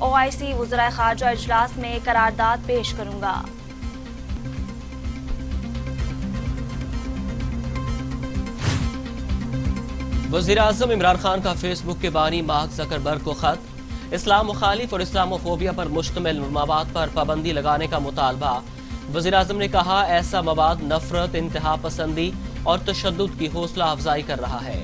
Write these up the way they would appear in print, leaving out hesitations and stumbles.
OIC وزرائے خارجہ اجلاس میں قرارداد پیش کروں گا۔ وزیراعظم عمران خان کا فیس بک کے بانی مارک زکربرگ کو خط، اسلام مخالف اور اسلاموفوبیا پر مشتمل مواد پر پابندی لگانے کا مطالبہ۔ وزیراعظم نے کہا ایسا مواد نفرت، انتہا پسندی اور تشدد کی حوصلہ افزائی کر رہا ہے۔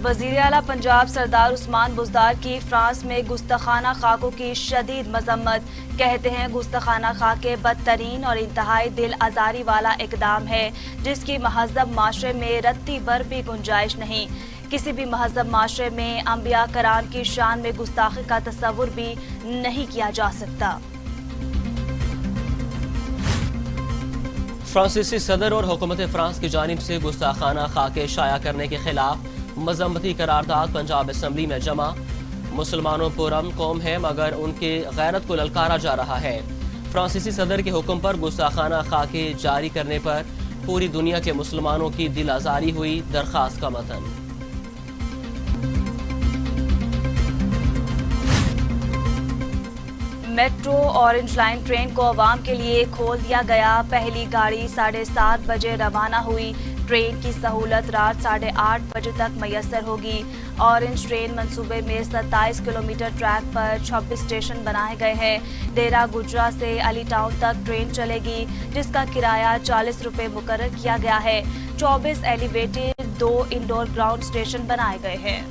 وزیر اعلیٰ پنجاب سردار عثمان بزدار کی فرانس میں گستاخانہ خاکوں کی شدید مذمت، کہتے ہیں گستاخانہ خاکے بدترین اور انتہائی دل آزاری والا اقدام ہے جس کی مہذب معاشرے میں رتی بھر بھی گنجائش نہیں۔ کسی بھی مہذب معاشرے میں انبیاء کرام کی شان میں گستاخی کا تصور بھی نہیں کیا جا سکتا۔ فرانسیسی صدر اور حکومت فرانس کی جانب سے گستاخانہ خاکے شائع کرنے کے خلاف مذمتی قرارداد پنجاب اسمبلی میں جمع۔ مسلمانوں پرامن قوم ہے مگر ان کی غیرت کو للکارا جا رہا ہے۔ فرانسیسی صدر کے حکم پر گستاخانہ خاکے جاری کرنے پر پوری دنیا کے مسلمانوں کی دل آزاری ہوئی، درخواست کا متن۔ میٹرو اورنج لائن ٹرین کو عوام کے لیے کھول دیا گیا۔ پہلی گاڑی 7:30 بجے روانہ ہوئی۔ ٹرین کی سہولت رات 8:30 بجے تک میسر ہوگی۔ اورنج ٹرین منصوبے میں 27 کلومیٹر ٹریک پر 26 اسٹیشن بنائے گئے ہیں۔ ڈیرہ گجرا سے علی ٹاؤن تک ٹرین چلے گی جس کا کرایہ 40 روپے مقرر کیا گیا ہے۔ 24 ایلیویٹڈ 2 انڈور گراؤنڈ اسٹیشن بنائے گئے ہیں۔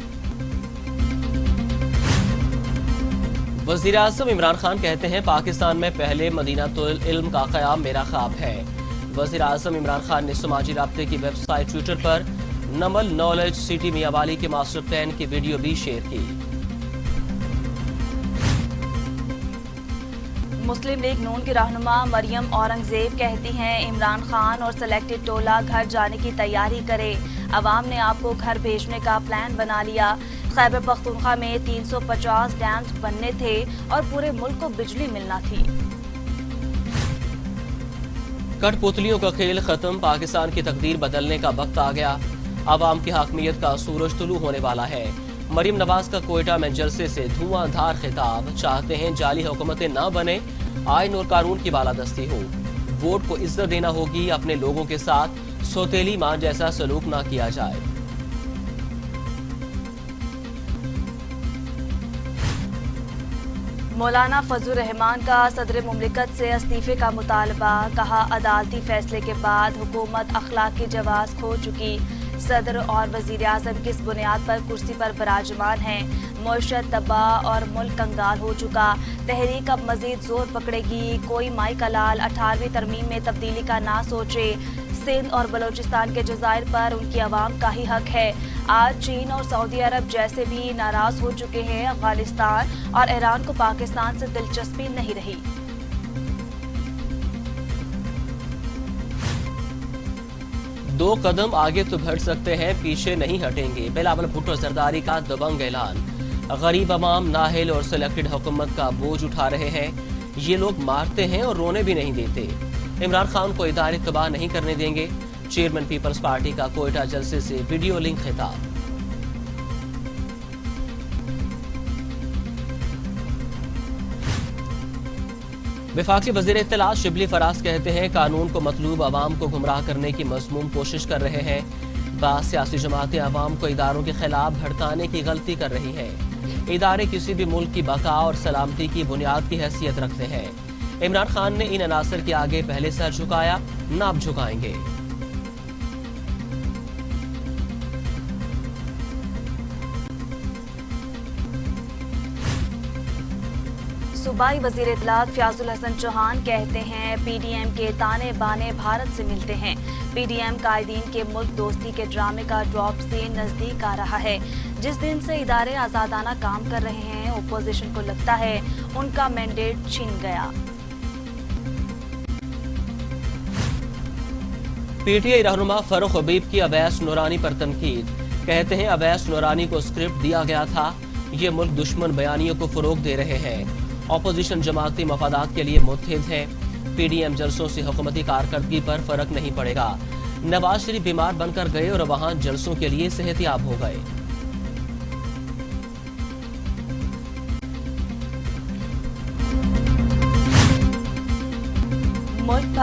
وزیراعظم عمران خان کہتے ہیں پاکستان میں پہلے مدینہ العلم کا قیام میرا خواب ہے۔ وزیراعظم عمران خان نے سماجی رابطے کی ویب سائٹ ٹویٹر پر نمل نالج سٹی میاں والی کے ماسٹر پلان کی ویڈیو بھی شیئر کی۔ مسلم لیگ نون کی رہنما مریم اورنگزیب کہتی ہیں عمران خان اور سلیکٹڈ ٹولہ گھر جانے کی تیاری کرے، عوام نے آپ کو گھر بھیجنے کا پلان بنا لیا۔ خیبر پختونخوا میں 350 ڈیمز بننے تھے اور پورے ملک کو بجلی ملنا تھی۔ کٹ پتلیوں کا کھیل ختم، پاکستان کی تقدیر بدلنے کا وقت آ گیا، عوام کی حاکمیت کا سورج طلوع ہونے والا ہے۔ مریم نواز کا کوئٹہ میں جلسے سے دھواں دھار خطاب، چاہتے ہیں جعلی حکومتیں نہ بنے، آئین اور قانون کی بالادستی ہو، ووٹ کو عزت دینا ہوگی، اپنے لوگوں کے ساتھ سوتیلی ماں جیسا سلوک نہ کیا جائے۔ مولانا فضل الرحمان کا صدر مملکت سے استعفے کا مطالبہ، کہا عدالتی فیصلے کے بعد حکومت اخلاقی جواز کھو چکی، صدر اور وزیر اعظم کس بنیاد پر کرسی پر براجمان ہیں، معیشت تباہ اور ملک کنگال ہو چکا، تحریک اب مزید زور پکڑے گی، کوئی مائی کا لال 18ویں ترمیم میں تبدیلی کا نہ سوچے، سندھ اور بلوچستان کے جزائر پر ان کی عوام کا ہی حق ہے، آج چین اور سعودی عرب جیسے بھی ناراض ہو چکے ہیں، افغانستان اور ایران کو پاکستان سے دلچسپی نہیں رہی۔ دو قدم آگے تو بڑھ سکتے ہیں، پیچھے نہیں ہٹیں گے، بلاول بھٹو زرداری کا دبنگ اعلان، غریب عوام نااہل اور سلیکٹڈ حکومت کا بوجھ اٹھا رہے ہیں، یہ لوگ مارتے ہیں اور رونے بھی نہیں دیتے، عمران خان کو ادارے تباہ نہیں کرنے دیں گے، چیئرمین پیپلز پارٹی کا کوئٹہ جلسے سے ویڈیو لنک خطاب۔ وفاقی وزیر اطلاعات شبلی فراز کہتے ہیں قانون کو مطلوب عوام کو گمراہ کرنے کی مذموم کوشش کر رہے ہیں، بعض سیاسی جماعتیں عوام کو اداروں کے خلاف بھڑکانے کی غلطی کر رہی ہیں، ادارے کسی بھی ملک کی بقا اور سلامتی کی بنیاد کی حیثیت رکھتے ہیں، عمران خان نے ان عناصر کے آگے پہلے سر جھکایا، نہ اب جھکائیں گے۔ صوبائی وزیر اطلاعات فیاض الحسن چوہان کہتے ہیں پی ڈی ایم کے تانے بانے بھارت سے ملتے ہیں، پی ڈی ایم قائدین کے ملک دوستی کے ڈرامے کا ڈراپ سین نزدیک آ رہا ہے، جس دن سے ادارے آزادانہ کام کر رہے ہیں، اپوزیشن کو لگتا ہے ان کا مینڈیٹ چھن گیا۔ پی ٹی آئی رہنما فاروق حبیب کی اویس نورانی پر تنقید، کہتے ہیں اویس نورانی کو اسکرپٹ دیا گیا تھا، یہ ملک دشمن بیانیوں کو فروغ دے رہے ہیں، اپوزیشن جماعتی مفادات کے لیے متحد ہے، پی ڈی ایم جلسوں سے حکومتی کارکردگی پر فرق نہیں پڑے گا، نواز شریف بیمار بن کر گئے اور وہاں جلسوں کے لیے صحت یاب ہو گئے۔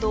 2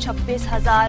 26,000